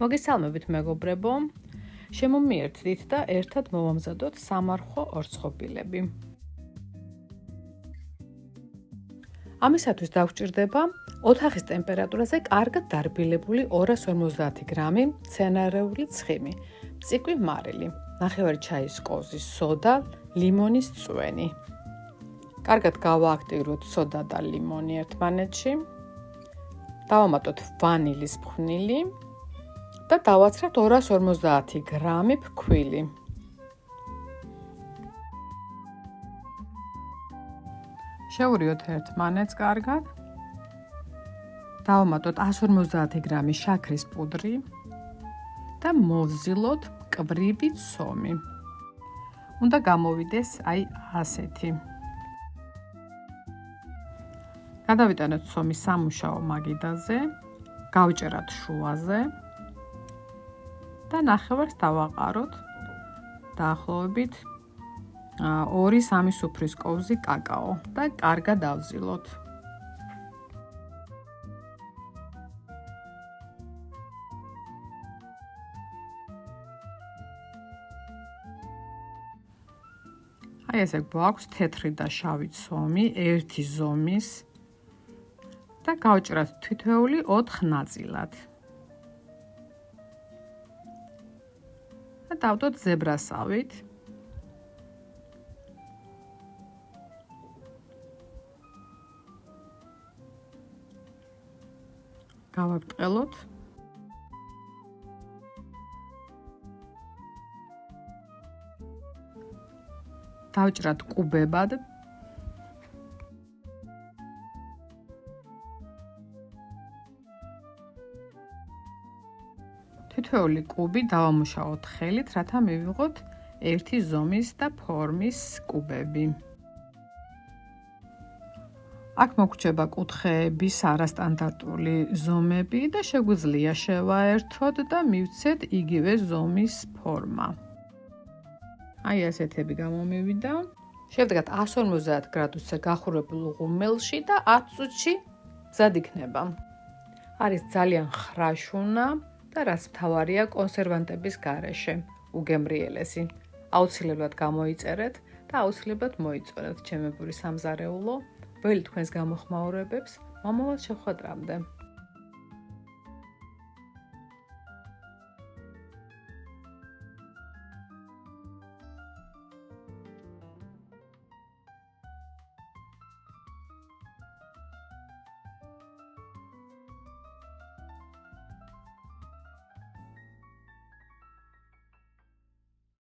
მოგესალმებით მეგობრებო, შემომიერთდით და ერთად მოვამზადოთ სამარხო ორცხობილები. ამისათვის დაგვჭირდება ოთახის ტემპერატურაზე კარგად დარბილებული 250 გრამი მცენარეული ცხიმი, მწიკვი მარილი, ნახევარი ჩაის კოზის სოდა, ლიმონის წვენი. კარგად გავააქტიუროთ სოდა და ლიმონი ერთმანეთში. დავამატოთ ვანილის ფხვნილი და დავაცრათ 250 გრამი ფქვილი. შევურიოთ ერთმანეთს კარგად. დავამატოთ 150 გრამი შაქრის პუდრი და მოვზილოთ მკვრივი ცომი. უნდა გამოვიდეს აი ასეთი. გადავიტანოთ ცომი სამუშაო მაგიდაზე, გავჭერათ შუაზე და ნახევარს დავაყაროთ დაახლოებით 2-3 სუფრის კოვზი კაკაო და კარგად დავზილოთ. აი ესე გვაქვს თეთრი და შავი ცომი, ერთი ზომის და გავჭრათ თითოეული 4 ნაწილად. და დავდოთ ზებრასავით. გავაბრტყელოთ. დავჭრათ კუბებად. თითოეული კუბი დავამუშაოთ ხელით, რათა მივიღოთ ერთი ზომის და ფორმის კუბები. აქ მოგრჩება კუთხეების არასტანდარტული ზომები და შეგვიძლია შევაერთოთ და მივცეთ იგივე ზომის ფორმა. აი ასეთები გამომივიდა. შევდგათ 150 გრადუსზე გახურებულ ღუმელში და 10 წუთში მზად იქნება. არის ძალიან ხრაშუნა და რაც მთავარია კონსერვანტების გარეშე, უგემრიელესი. აუცილებლად გამოიწერეთ და აუცილებლად მოიწონეთ ჩემებური სამზარეულო. ველი თქვენს გამოხმაურებებს მომავალ შეხვედრამდე.